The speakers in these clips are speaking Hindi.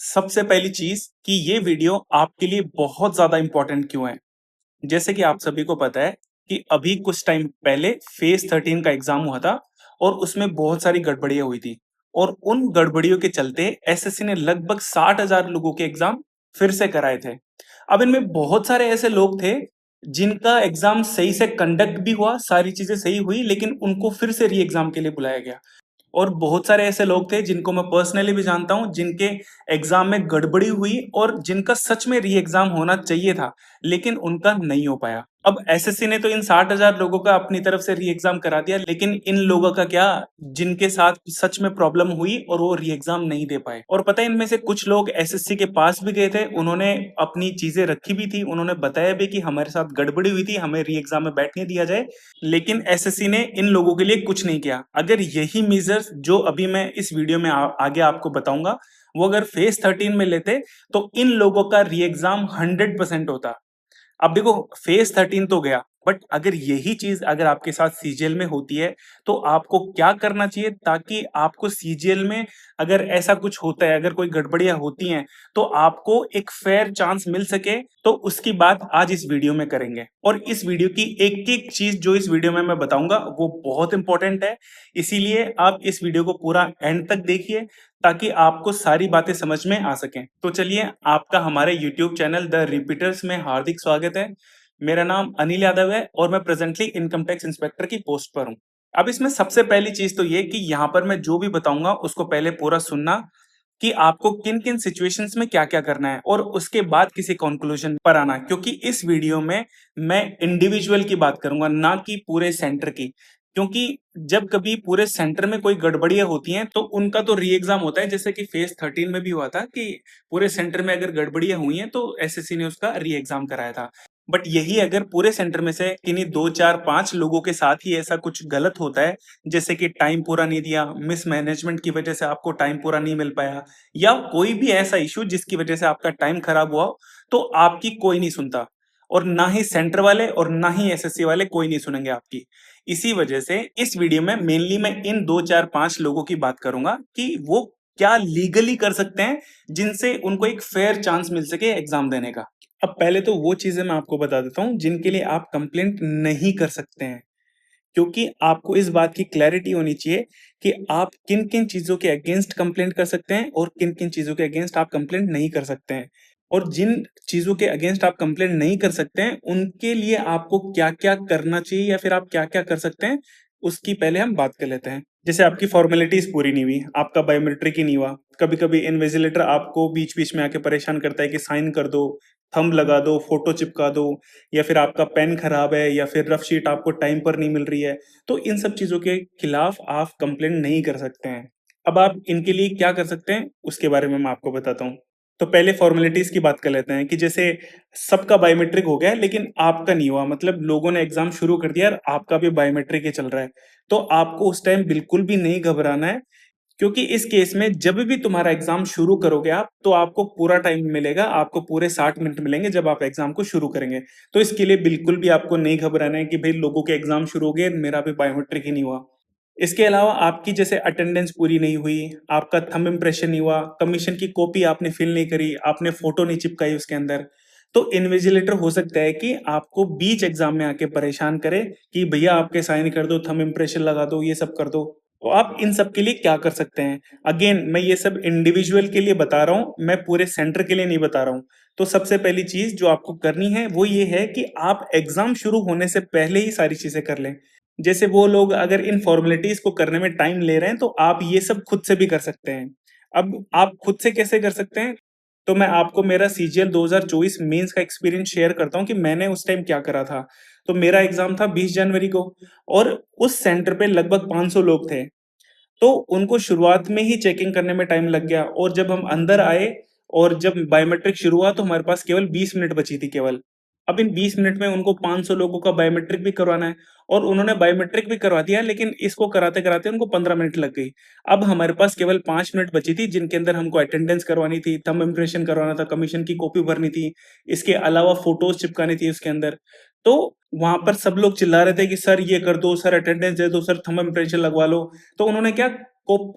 सबसे पहली चीज कि ये वीडियो आपके लिए बहुत ज्यादा इंपॉर्टेंट क्यों है। जैसे कि आप सभी को पता है कि अभी कुछ टाइम पहले फेज 13 का एग्जाम हुआ था और उसमें बहुत सारी गड़बड़ियां हुई थी। और उन गड़बड़ियों के चलते एसएससी ने लगभग 60,000 लोगों के एग्जाम फिर से कराए थे। अब इनमें बहुत सारे ऐसे लोग थे जिनका एग्जाम सही से कंडक्ट भी हुआ, सारी चीजें सही हुई, लेकिन उनको फिर से री एग्जाम के लिए बुलाया गया। और बहुत सारे ऐसे लोग थे जिनको मैं पर्सनली भी जानता हूं, जिनके एग्जाम में गड़बड़ी हुई और जिनका सच में री एग्जाम होना चाहिए था, लेकिन उनका नहीं हो पाया। अब एसएससी ने तो इन 60,000 लोगों का अपनी तरफ से री एग्जाम करा दिया, लेकिन इन लोगों का क्या, जिनके साथ सच में प्रॉब्लम हुई और वो री एग्जाम नहीं दे पाए। और पता है, इनमें से कुछ लोग एसएससी के पास भी गए थे, उन्होंने अपनी चीजें रखी भी थी, उन्होंने बताया भी कि हमारे साथ गड़बड़ी हुई थी, हमें री एग्जाम में बैठने दिया जाए। लेकिन एसएससी ने इन लोगों के लिए कुछ नहीं किया। अगर यही मेजर्स जो अभी मैं इस वीडियो में आगे आपको बताऊंगा, वो अगर फेज 13 में लेते तो इन लोगों का री एग्जाम 100% होता। अब देखो, फेज 13 तो गया, बट अगर यही चीज अगर आपके साथ सीजीएल में होती है तो आपको क्या करना चाहिए ताकि आपको सीजीएल में अगर ऐसा कुछ होता है, अगर कोई गड़बड़ियां होती हैं, तो आपको एक फेयर चांस मिल सके। तो उसकी बात आज इस वीडियो में करेंगे और इस वीडियो की एक एक चीज जो इस वीडियो में मैं बताऊंगा वो बहुत इंपॉर्टेंट है। इसीलिए आप इस वीडियो को पूरा एंड तक देखिए ताकि आपको सारी बातें समझ में आ सकें। तो चलिए, आपका हमारे यूट्यूब चैनल द रिपीटर्स में हार्दिक स्वागत है। मेरा नाम अनिल यादव है और मैं प्रेजेंटली इनकम टैक्स इंस्पेक्टर की पोस्ट पर हूं। अब इसमें सबसे पहली चीज तो ये कि यहाँ पर मैं जो भी बताऊंगा उसको पहले पूरा सुनना कि आपको किन किन सिचुएशंस में क्या क्या करना है, और उसके बाद किसी कंक्लूजन पर आना, क्योंकि इस वीडियो में मैं इंडिविजुअल की बात करूंगा, ना कि पूरे सेंटर की। क्योंकि जब कभी पूरे सेंटर में कोई गड़बड़ियां होती हैं तो उनका तो री एग्जाम होता है, जैसे कि फेज 13 में भी हुआ था कि पूरे सेंटर में अगर गड़बड़ियां हुई हैं तो एसएससी ने उसका री एग्जाम कराया था। बट यही अगर पूरे सेंटर में से किन्हीं 2 4 5 लोगों के साथ ही ऐसा कुछ गलत होता है, जैसे कि टाइम पूरा नहीं दिया, मिसमैनेजमेंट की वजह से आपको टाइम पूरा नहीं मिल पाया, या कोई भी ऐसा इशू जिसकी वजह से आपका टाइम खराब हुआ हो, तो आपकी कोई नहीं सुनता। और ना ही सेंटर वाले और ना ही एसएससी वाले कोई नहीं सुनेंगे आपकी। इसी वजह से इस वीडियो में मेनली मैं इन 2 4 5 लोगों की बात करूंगा कि वो क्या लीगली कर सकते हैं जिनसे उनको एक फेयर चांस मिल सके एग्जाम देने का। अब पहले तो वो चीजें मैं आपको बता देता हूं जिनके लिए आप कंप्लेंट नहीं कर सकते हैं, क्योंकि आपको इस बात की क्लैरिटी होनी चाहिए कि आप किन किन चीजों के अगेंस्ट कंप्लेंट कर सकते हैं और किन किन चीजों के अगेंस्ट आप कंप्लेंट नहीं कर सकते हैं। और जिन चीजों के अगेंस्ट आप कंप्लेंट नहीं कर सकते हैं उनके लिए आपको क्या क्या करना चाहिए या फिर आप क्या क्या कर सकते हैं, उसकी पहले हम बात कर लेते हैं। जैसे आपकी फॉर्मेलिटीज पूरी नहीं हुई, आपका बायोमेट्रिक ही नहीं हुआ, कभी कभी इन्विजिलेटर आपको बीच बीच में आके परेशान करता है कि साइन कर दो, थंब लगा दो, फोटो चिपका दो, या फिर आपका पेन खराब है, या फिर रफ शीट आपको टाइम पर नहीं मिल रही है, तो इन सब चीजों के खिलाफ आप कंप्लेंट नहीं कर सकते हैं। अब आप इनके लिए क्या कर सकते हैं उसके बारे में मैं आपको बताता हूँ। तो पहले फॉर्मेलिटीज की बात कर लेते हैं कि जैसे सबका बायोमेट्रिक हो गया है लेकिन आपका नहीं हुआ, मतलब लोगों ने एग्जाम शुरू कर दिया और आपका भी बायोमेट्रिक ही चल रहा है, तो आपको उस टाइम बिल्कुल भी नहीं घबराना है। क्योंकि इस केस में जब भी तुम्हारा एग्जाम शुरू करोगे आप, तो आपको पूरा टाइम मिलेगा, आपको पूरे 60 मिनट मिलेंगे जब आप एग्जाम को शुरू करेंगे। तो इसके लिए बिल्कुल भी आपको नहीं घबराना है कि भाई लोगों के एग्जाम शुरू हो गए, मेरा भी बायोमेट्रिक ही नहीं हुआ। इसके अलावा आपकी जैसे अटेंडेंस पूरी नहीं हुई, आपका थंब इम्प्रेशन नहीं हुआ, कमीशन की कॉपी आपने फिल नहीं करी, आपने फोटो नहीं चिपकाई उसके अंदर, तो इन्विजिलेटर हो सकता है कि आपको बीच एग्जाम में आके परेशान करे कि भैया आपके साइन कर दो, थंब इम्प्रेशन लगा दो, ये सब कर दो। तो आप इन सब के लिए क्या कर सकते हैं? अगेन मैं ये सब इंडिविजुअल के लिए बता रहा हूं, मैं पूरे सेंटर के लिए नहीं बता रहा हूं। तो सबसे पहली चीज जो आपको करनी है वो ये है कि आप एग्जाम शुरू होने से पहले ही सारी चीजें कर लें। जैसे वो लोग अगर इन फॉर्मेलिटीज को करने में टाइम ले रहे हैं, तो आप ये सब खुद से भी कर सकते हैं। अब आप खुद से कैसे कर सकते हैं? तो मैं आपको मेरा सीजीएल 2024 मेंस का एक्सपीरियंस शेयर करता हूं कि मैंने उस टाइम क्या करा था। तो मेरा एग्जाम था 20 जनवरी को, और उस सेंटर पे लगभग 500 लोग थे। तो उनको शुरुआत में ही चेकिंग करने में टाइम लग गया, और जब हम अंदर आए और जब बायोमेट्रिक शुरू हुआ तो हमारे पास केवल 20 मिनट बची थी केवल। अब इन 20 मिनट में उनको 500 लोगों का बायोमेट्रिक भी करवाना है, और उन्होंने बायोमेट्रिक भी करवा दिया, लेकिन इसको कराते कराते उनको 15 मिनट लग गई। अब हमारे पास केवल 5 मिनट बची थी जिनके अंदर हमको अटेंडेंस करवानी थी, थंब इम्प्रेशन करवाना था, कमीशन की कॉपी भरनी थी, इसके अलावा फोटोज चिपकानी थी उसके अंदर। तो वहां पर सब लोग चिल्ला रहे थे कि सर ये कर दो, सर अटेंडेंस दे दो, सर थंब इम्प्रेशन लगवा लो। तो उन्होंने क्या,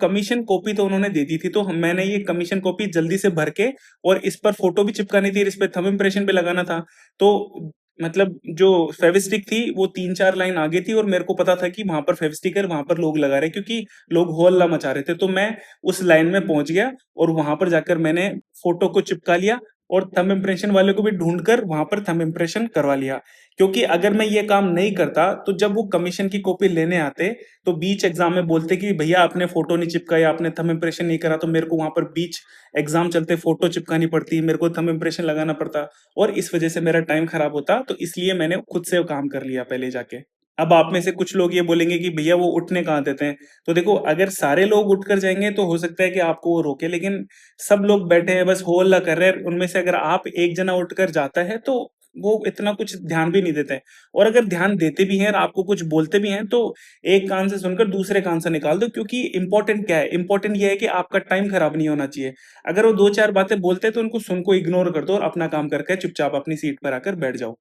कमीशन कॉपी तो उन्होंने दे दी थी, तो मैंने ये कमीशन कॉपी जल्दी से भर के और इस पर फोटो भी चिपकानी थी, इस पे थंब इम्प्रेशन भी लगाना था। तो मतलब जो फेविस्टिक थी वो 3-4 लाइन आगे थी और मेरे को पता था कि वहां पर फेविस्टिक है, वहां पर लोग लगा रहे हैं, क्योंकि लोग हो हल्ला मचा रहे थे। तो मैं उस लाइन में पहुंच गया और वहां पर जाकर मैंने फोटो को चिपका लिया और थंब इम्प्रेशन वाले को भी ढूंढकर वहां पर थंब इम्प्रेशन करवा लिया। क्योंकि अगर मैं ये काम नहीं करता तो जब वो कमीशन की कॉपी लेने आते तो बीच एग्जाम में बोलते कि भैया आपने फोटो नहीं चिपकाया, आपने थंब इम्प्रेशन नहीं करा, तो मेरे को वहां पर बीच एग्जाम चलते फोटो चिपकानी पड़ती, मेरे को थंब इम्प्रेशन लगाना पड़ता और इस वजह से मेरा टाइम खराब होता। तो इसलिए मैंने खुद से वो काम कर लिया पहले जाके। अब आप में से कुछ लोग ये बोलेंगे कि भैया वो उठने कहाँ देते हैं। तो देखो, अगर सारे लोग उठकर जाएंगे तो हो सकता है कि आपको वो रोके, लेकिन सब लोग बैठे हैं बस हो हल्ला कर रहे हैं, उनमें से अगर आप एक जना उठकर जाता है तो वो इतना कुछ ध्यान भी नहीं देते हैं। और अगर ध्यान देते भी हैं और आपको कुछ बोलते भी हैं तो एक कान से सुनकर दूसरे कान से निकाल दो, क्योंकि इंपॉर्टेंट क्या है, इंपॉर्टेंट ये है कि आपका टाइम खराब नहीं होना चाहिए। अगर वो 2-4 बातें बोलते हैं तो उनको सुन को इग्नोर कर दो और अपना काम करके चुपचाप अपनी सीट पर आकर बैठ जाओ।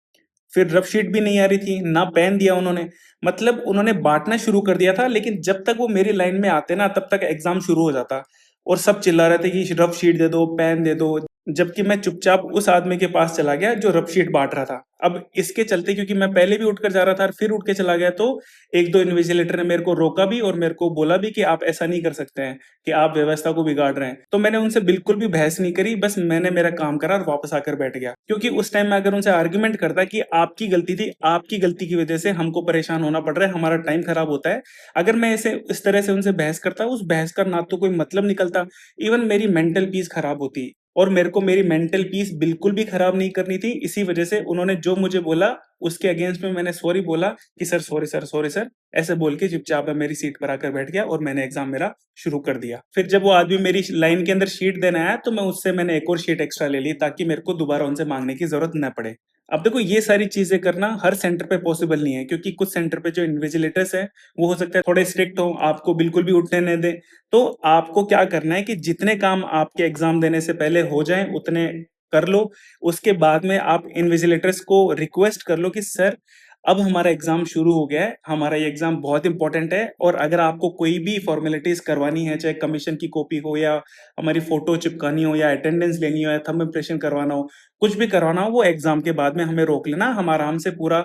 फिर रफ शीट भी नहीं आ रही थी, ना पेन दिया उन्होंने। मतलब उन्होंने बाँटना शुरू कर दिया था, लेकिन जब तक वो मेरी लाइन में आते ना तब तक एग्ज़ाम शुरू हो जाता और सब चिल्ला रहे थे कि रफ शीट दे दो, पेन दे दो। जबकि मैं चुपचाप उस आदमी के पास चला गया जो रफ शीट बाँट रहा था। अब इसके चलते, क्योंकि मैं पहले भी उठकर जा रहा था और फिर उठ के चला गया, तो 1-2 इन्विजिलेटर ने मेरे को रोका भी और मेरे को बोला भी कि आप ऐसा नहीं कर सकते हैं, कि आप व्यवस्था को बिगाड़ रहे हैं। तो मैंने उनसे बिल्कुल भी बहस नहीं करी, बस मैंने मेरा काम करा और वापस आकर बैठ गया। क्योंकि उस टाइम मैं अगर उनसे आर्ग्यूमेंट करता कि आपकी गलती थी, आपकी गलती की वजह से हमको परेशान होना पड़ रहा है, हमारा टाइम खराब होता है। अगर मैं ऐसे इस तरह से उनसे बहस करता, उस बहस का ना तो कोई मतलब निकलता, इवन मेरी मेंटल पीस खराब होती। और मेरे को मेरी मेंटल पीस बिल्कुल भी खराब नहीं करनी थी। इसी वजह से उन्होंने जो मुझे बोला उसके अगेंस्ट में मैंने सॉरी बोला कि sir sorry sir, sorry sir, ऐसे बोल के चुपचाप मैं मेरी सीट पर आकर बैठ गया और मैंने एग्जाम मेरा शुरू कर दिया। फिर जब वो आदमी मेरी लाइन के अंदर शीट देने आया तो मैं उससे मैंने एक और शीट एक्स्ट्रा ले ली, ताकि मेरे को दोबारा उनसे मांगने की जरूरत न पड़े। अब देखो, ये सारी चीजें करना हर सेंटर पे पॉसिबल नहीं है, क्योंकि कुछ सेंटर पे जो इन्विजिलेटर्स हैं वो हो सकता है थोड़े स्ट्रिक्ट हो, आपको बिल्कुल भी उठने न दें। तो आपको क्या करना है कि जितने काम आपके एग्जाम देने से पहले हो जाएं उतने कर लो। उसके बाद में आप इन्विजिलेटर्स को रिक्वेस्ट कर लो कि सर, अब हमारा एग्जाम शुरू हो गया है, हमारा ये एग्जाम बहुत इंपॉर्टेंट है, और अगर आपको कोई भी फॉर्मेलिटीज करवानी है, चाहे कमीशन की कॉपी हो या हमारी फोटो चिपकानी हो या अटेंडेंस लेनी हो या थंब इम्प्रेशन करवाना हो, कुछ भी करवाना हो, वो एग्जाम के बाद में हमें रोक लेना, हम आराम से पूरा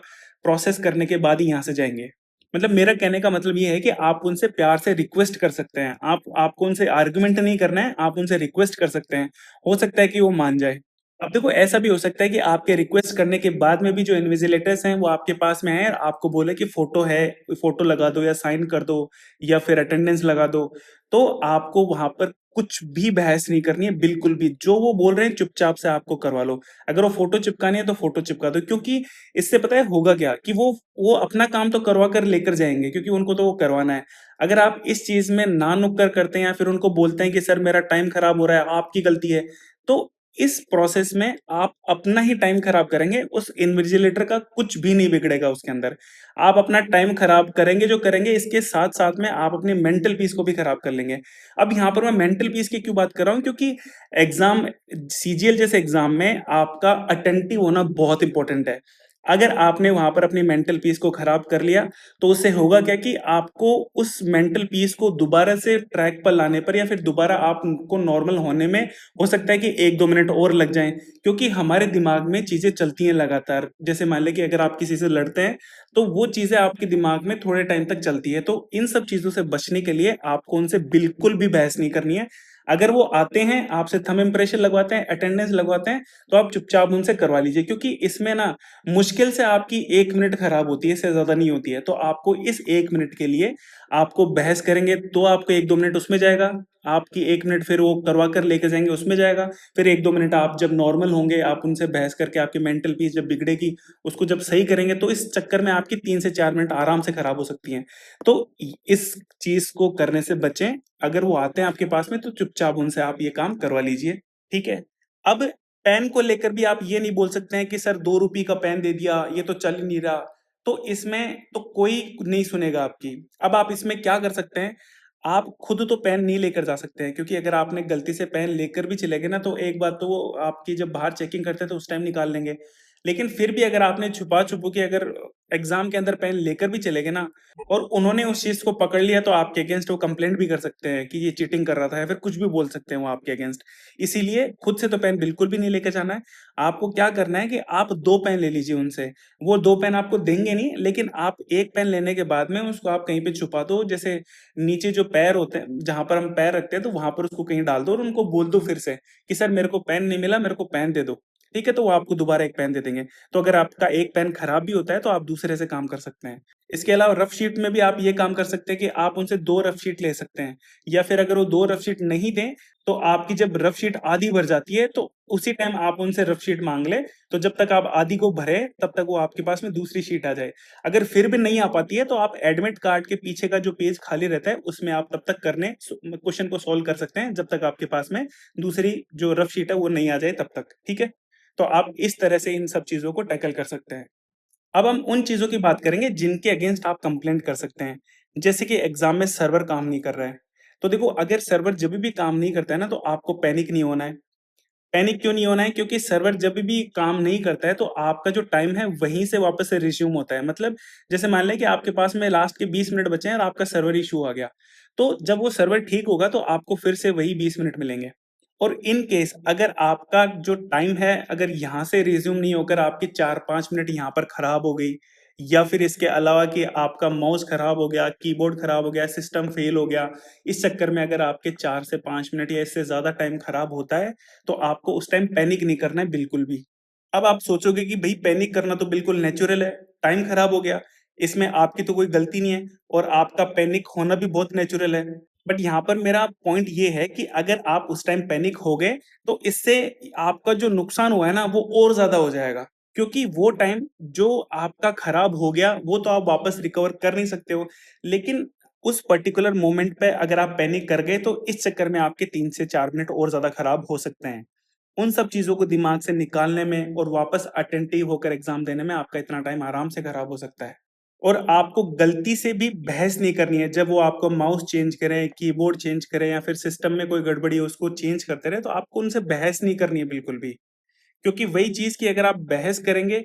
प्रोसेस करने के बाद ही यहाँ से जाएंगे। मतलब मेरा कहने का मतलब ये है कि आप उनसे प्यार से रिक्वेस्ट कर सकते हैं, आपको उनसे आर्गुमेंट नहीं करना है, आप उनसे रिक्वेस्ट कर सकते हैं। हो सकता है कि वो मान जाए। अब देखो, ऐसा भी हो सकता है कि आपके रिक्वेस्ट करने के बाद में भी जो इन्विजिलेटर्स हैं वो आपके पास में आए और आपको बोले कि फोटो है, फोटो लगा दो या साइन कर दो या फिर अटेंडेंस लगा दो। तो आपको वहां पर कुछ भी बहस नहीं करनी है, बिल्कुल भी। जो वो बोल रहे हैं चुपचाप से आपको करवा लो। अगर वो फोटो चिपकानी है तो फोटो चिपका दो, क्योंकि इससे पता है होगा क्या कि वो अपना काम तो करवा कर लेकर जाएंगे, क्योंकि उनको तो वो करवाना है। अगर आप इस चीज में ना नुक्कर करते हैं या फिर उनको बोलते हैं कि सर मेरा टाइम खराब हो रहा है, आपकी गलती है, तो इस प्रोसेस में आप अपना ही टाइम खराब करेंगे। उस इन्विजिलेटर का कुछ भी नहीं बिगड़ेगा उसके अंदर। आप अपना टाइम खराब करेंगे जो करेंगे, इसके साथ साथ में आप अपनी मेंटल पीस को भी खराब कर लेंगे। अब यहाँ पर मैं मेंटल पीस की क्यों बात कर रहा हूँ, क्योंकि एग्जाम, सीजीएल जैसे एग्जाम में आपका अटेंटिव होना बहुत इंपॉर्टेंट है। अगर आपने वहां पर अपनी मेंटल पीस को खराब कर लिया तो उससे होगा क्या कि आपको उस मेंटल पीस को दोबारा से ट्रैक पर लाने पर या फिर दोबारा आपको नॉर्मल होने में हो सकता है कि 1-2 मिनट और लग जाएं, क्योंकि हमारे दिमाग में चीजें चलती हैं लगातार। जैसे मान लें कि अगर आप किसी से लड़ते हैं तो वो चीजें आपके दिमाग में थोड़े टाइम तक चलती है। तो इन सब चीजों से बचने के लिए आपको उनसे बिल्कुल भी बहस नहीं करनी है। अगर वो आते हैं, आपसे थंब इम्प्रेशन लगवाते हैं, अटेंडेंस लगवाते हैं, तो आप चुपचाप उनसे करवा लीजिए, क्योंकि इसमें ना मुश्किल से आपकी 1 मिनट खराब होती है, इससे ज्यादा नहीं होती है। तो आपको इस 1 मिनट के लिए आपको बहस करेंगे तो आपको 1-2 मिनट उसमें जाएगा, आपकी 1 मिनट फिर वो करवा कर लेके जाएंगे उसमें जाएगा, फिर 1-2 मिनट आप जब नॉर्मल होंगे, आप उनसे बहस करके आपकी मेंटल पीस जब बिगड़ेगी उसको जब सही करेंगे, तो इस चक्कर में आपकी 3 से 4 मिनट आराम से खराब हो सकती हैं। तो इस चीज को करने से बचें। अगर वो आते हैं आपके पास में तो चुपचाप उनसे आप ये काम करवा लीजिए, ठीक है। अब पेन को लेकर भी आप ये नहीं बोल सकते हैं कि सर 2 रुपए का पेन दे दिया, ये तो चल ही नहीं रहा। तो इसमें तो कोई नहीं सुनेगा आपकी। अब आप इसमें क्या कर सकते हैं, आप खुद तो पेन नहीं लेकर जा सकते हैं, क्योंकि अगर आपने गलती से पेन लेकर भी चले गए ना तो एक बात तो वो आपकी जब बाहर चेकिंग करते हैं तो उस टाइम निकाल लेंगे। लेकिन फिर भी अगर आपने छुपा-छुपू के अगर एग्ज़ाम के अंदर पेन लेकर भी चले गए ना और उन्होंने उस चीज़ को पकड़ लिया तो आपके अगेंस्ट वो कंप्लेंट भी कर सकते हैं कि ये चीटिंग कर रहा था या फिर कुछ भी बोल सकते हैं वो आपके अगेंस्ट। इसीलिए खुद से तो पेन बिल्कुल भी नहीं लेके जाना है। आपको क्या करना है कि आप 2 पेन ले लीजिए उनसे। वो 2 पेन आपको देंगे नहीं, लेकिन आप 1 पेन लेने के बाद में उसको आप कहीं पे छुपा दो। जैसे नीचे जो पैर होते हैं, जहाँ पर हम पैर रखते हैं तो वहाँ पर उसको कहीं डाल दो और उनको बोल दो फिर से कि सर मेरे को पेन नहीं मिला, मेरे को पेन दे दो। ठीक है? तो वो आपको दोबारा 1 पेन दे देंगे। तो अगर आपका 1 पेन खराब भी होता है तो आप दूसरे से काम कर सकते हैं। इसके अलावा रफ शीट में भी आप ये काम कर सकते हैं कि आप उनसे 2 रफ शीट ले सकते हैं या फिर अगर वो 2 रफ शीट नहीं दें, तो आपकी जब रफ शीट आधी भर जाती है, तो उसी टाइम आप उनसे रफ शीट माँग लें, तो जब तक आप आधी को भरें, तब तक वो आपके पास में दूसरी शीट आ जाए। अगर फिर भी नहीं आ पाती है, तो आप एडमिट कार्ड के पीछे का जो पेज खाली रहता है, उसमें आप तब तक क्वेश्चन को सॉल्व कर सकते हैं, जब तक आपके पास में दूसरी जो रफ शीट है, वो नहीं आ जाए तब तक। ठीक है? तो आप इस तरह से इन सब चीज़ों को टैकल कर सकते हैं। अब हम उन चीज़ों की बात करेंगे जिनके अगेंस्ट आप कंप्लेंट कर सकते हैं। जैसे कि एग्ज़ाम में सर्वर काम नहीं कर रहा है। तो देखो अगर सर्वर जब भी काम नहीं करता है ना तो आपको पैनिक नहीं होना है। पैनिक क्यों नहीं होना है? क्योंकि सर्वर जब भी काम नहीं करता है तो आपका जो टाइम है वहीं से वापस से रिज़्यूम होता है। मतलब जैसे मान लें कि आपके पास में लास्ट के 20 मिनट बचे हैं और आपका सर्वर इश्यू आ गया। तो जब वो सर्वर ठीक होगा तो आपको फिर से वही 20 मिनट मिलेंगे। और इन केस अगर आपका जो टाइम है अगर यहाँ से रिज़्यूम नहीं होकर आपकी 4-5 मिनट यहाँ पर खराब हो गई या फिर इसके अलावा कि आपका माउस खराब हो गया, कीबोर्ड खराब हो गया, सिस्टम फेल हो गया, इस चक्कर में अगर आपके 4 से 5 मिनट या इससे ज़्यादा टाइम खराब होता है, तो आपको उस टाइम पैनिक नहीं करना है बिल्कुल भी। अब आप सोचोगे कि भई पैनिक करना तो बिल्कुल नेचुरल है, टाइम खराब हो गया, इसमें आपकी तो कोई गलती नहीं है और आपका पैनिक होना भी बहुत नेचुरल है। बट यहाँ पर मेरा पॉइंट ये है कि अगर आप उस टाइम पैनिक हो गए, तो इससे आपका जो नुकसान हुआ है ना, वो और ज़्यादा हो जाएगा। क्योंकि वो टाइम जो आपका खराब हो गया, वो तो आप वापस रिकवर कर नहीं सकते हो। लेकिन उस पर्टिकुलर मोमेंट पे अगर आप पैनिक कर गए, तो इस चक्कर में आपके 3 से 4 मिनट और ज़्यादा खराब हो सकते हैं। उन सब चीज़ों को दिमाग से निकालने में और वापस अटेंटिव होकर एग्ज़ाम देने में आपका इतना टाइम आराम से खराब हो सकता है। और आपको गलती से भी बहस नहीं करनी है, जब वो आपको माउस चेंज करें, कीबोर्ड चेंज करें या फिर सिस्टम में कोई गड़बड़ी है उसको चेंज करते रहें, तो आपको उनसे बहस नहीं करनी है बिल्कुल भी। क्योंकि वही चीज़ की अगर आप बहस करेंगे,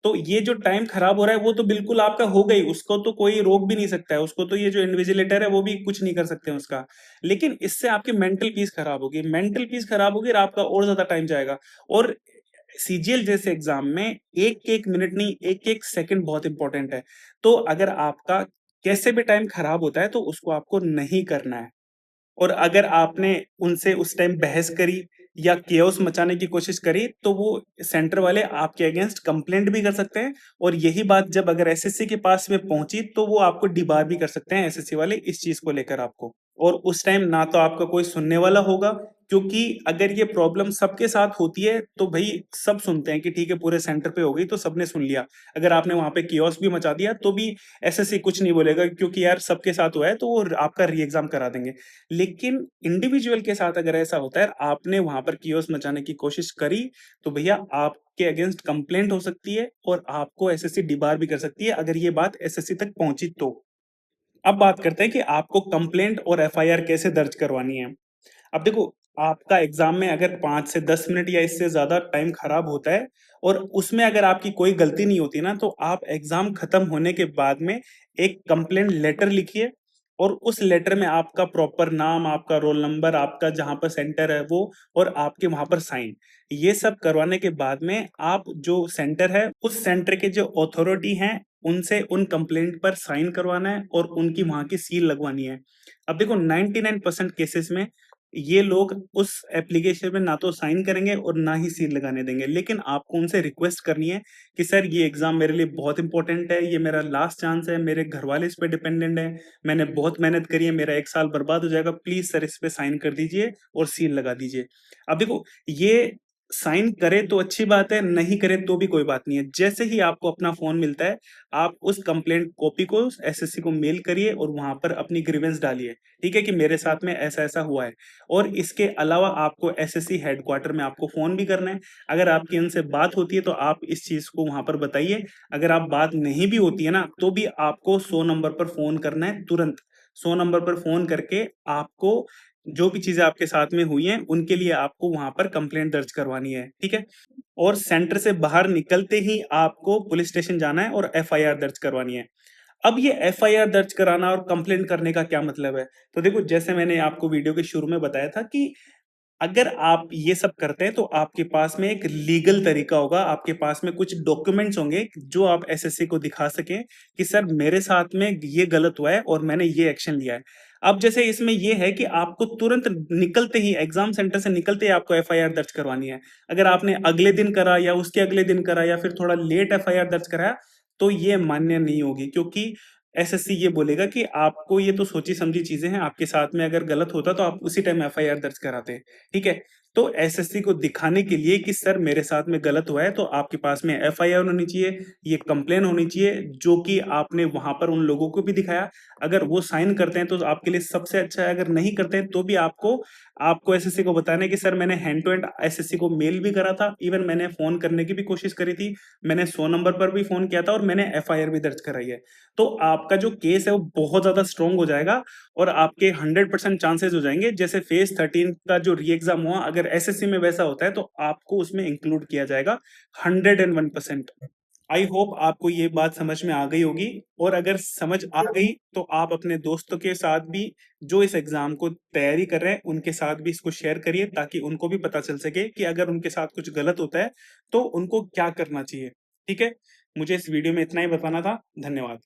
तो ये जो टाइम खराब हो रहा है वो तो बिल्कुल आपका हो गई, उसको तो कोई रोक भी नहीं सकता है, उसको तो ये जो इन्विजिलेटर है वो भी कुछ नहीं कर सकते हैं उसका। लेकिन इससे आपकी मेंटल पीस खराब होगी, मेंटल पीस खराब होगी और आपका और ज़्यादा टाइम जाएगा। और सीजीएल जैसे एग्ज़ाम में 1-1 मिनट नहीं, 1-1 सेकंड बहुत इम्पोर्टेंट है। तो अगर आपका कैसे भी टाइम खराब होता है तो उसको आपको नहीं करना है। और अगर आपने उनसे उस टाइम बहस करी या केओस मचाने की कोशिश करी, तो वो सेंटर वाले आपके अगेंस्ट कंप्लेंट भी कर सकते हैं और यही बात जब अगर एसएससी के पास में पहुँची, तो वो आपको डिबार भी कर सकते हैं एसएससी वाले इस चीज़ को लेकर आपको। और उस टाइम ना तो आपका कोई सुनने वाला होगा क्योंकि अगर ये प्रॉब्लम सबके साथ होती है, तो भई सब सुनते हैं कि ठीक है पूरे सेंटर पे हो गई तो सबने सुन लिया। अगर आपने वहाँ पे केओस भी मचा दिया, तो भी एसएससी कुछ नहीं बोलेगा क्योंकि यार सबके साथ हुआ है, तो वो आपका री-एग्ज़ाम करा देंगे। लेकिन इंडिविजुअल के साथ अगर ऐसा होता है, आपने वहाँ पर कियोस्क मचाने की कोशिश करी, तो भैया आपके अगेंस्ट कंप्लेंट हो सकती है और आपको एसएससी डिबार भी कर सकती है, अगर ये बात एसएससी तक पहुँची तो। अब बात करते हैं कि आपको कंप्लेंट और एफआईआर कैसे दर्ज करवानी है। अब देखो, आपका एग्ज़ाम में अगर 5 से 10 मिनट या इससे ज़्यादा टाइम खराब होता है और उसमें अगर आपकी कोई गलती नहीं होती ना, तो आप एग्ज़ाम खत्म होने के बाद में एक कंप्लेंट लेटर लिखिए और उस लेटर में आपका प्रॉपर नाम, आपका रोल नंबर, आपका जहाँ पर सेंटर है वो और आपके वहाँ पर साइन। ये सब करवाने के बाद में आप जो सेंटर है, उस सेंटर के जो अथॉरिटी हैं, उनसे उन कंप्लेंट पर साइन करवाना है और उनकी वहाँ की सील लगवानी है। अब देखो 99% केसेज़ में ये लोग उस एप्लीकेशन में ना तो साइन करेंगे और ना ही सील लगाने देंगे। लेकिन आपको उनसे रिक्वेस्ट करनी है कि सर ये एग्ज़ाम मेरे लिए बहुत इम्पोर्टेंट है, ये मेरा लास्ट चांस है, मेरे घरवाले इस पे डिपेंडेंट हैं, मैंने बहुत मेहनत करी है, मेरा 1 साल बर्बाद हो जाएगा, प्लीज़ सर इस पे साइन कर दीजिए और सील लगा दीजिए। अब देखो ये साइन करे तो अच्छी बात है, नहीं करे तो भी कोई बात नहीं है। जैसे ही आपको अपना फ़ोन मिलता है, आप उस कंप्लेंट कॉपी को एसएससी को मेल करिए और वहाँ पर अपनी ग्रीवेंस डालिए, ठीक है? कि मेरे साथ में ऐसा-ऐसा हुआ है। और इसके अलावा आपको एसएससी हेडक्वार्टर में आपको फ़ोन भी करना है। अगर आपकी उनसे बात होती है तो आप इस चीज़ को वहाँ पर बताइए। अगर आप बात नहीं भी होती है ना, तो भी आपको 100 नंबर पर फ़ोन करना है तुरंत। 100 नंबर पर फ़ोन करके आपको जो भी चीज़ें आपके साथ में हुई हैं, उनके लिए आपको वहाँ पर कंप्लेंट दर्ज करवानी है, ठीक है? और सेंटर से बाहर निकलते ही आपको पुलिस स्टेशन जाना है और एफआईआर दर्ज करवानी है। अब ये एफआईआर दर्ज कराना और कंप्लेंट करने का क्या मतलब है? तो देखो, जैसे मैंने आपको वीडियो के शुरू में बताया था कि अगर आप ये सब करते हैं तो आपके पास में एक लीगल तरीका होगा, आपके पास में कुछ डॉक्यूमेंट्स होंगे जो आप एसएससी को दिखा सकें कि सर मेरे साथ में ये गलत हुआ है और मैंने ये एक्शन लिया है। अब जैसे इसमें ये है कि आपको तुरंत निकलते ही, एग्जाम सेंटर से निकलते ही आपको एफआईआर दर्ज करवानी है। अगर आपने अगले दिन करा या उसके अगले दिन करा या फिर थोड़ा लेट एफआईआर दर्ज कराया, तो ये मान्य नहीं होगी, क्योंकि एसएससी ये बोलेगा कि आपको ये तो सोची समझी चीजें हैं, आपके साथ में अगर गलत होता तो आप उसी टाइम एफआईआर दर्ज कराते। ठीक है? तो एसएससी को दिखाने के लिए कि सर मेरे साथ में गलत हुआ है, तो आपके पास में एफआईआर होनी चाहिए, ये कंप्लेन होनी चाहिए, जो कि आपने वहां पर उन लोगों को भी दिखाया। अगर वो साइन करते हैं तो आपके लिए सबसे अच्छा है, अगर नहीं करते हैं तो भी आपको आपको एसएससी को बताना है कि सर मैंने हैंड टू हैंड एसएससी को मेल भी करा था, इवन मैंने फोन करने की भी कोशिश करी थी, मैंने 100 नंबर पर भी फोन किया था और मैंने एफआईआर भी दर्ज कराई है। तो आपका जो केस है वो बहुत ज्यादा स्ट्रांग हो जाएगा और आपके 100% चांसेस हो जाएंगे। जैसे फेज 13 का जो री एग्जाम हुआ, अगर एसएससी में वैसा होता है तो आपको उसमें इंक्लूड किया जाएगा 101%। आई होप आपको ये बात समझ में आ गई होगी, और अगर समझ आ गई तो आप अपने दोस्तों के साथ भी, जो इस एग्जाम को तैयारी कर रहे हैं, उनके साथ भी इसको शेयर करिए, ताकि उनको भी पता चल सके कि अगर उनके साथ कुछ गलत होता है तो उनको क्या करना चाहिए। ठीक है? मुझे इस वीडियो में इतना ही बताना था। धन्यवाद।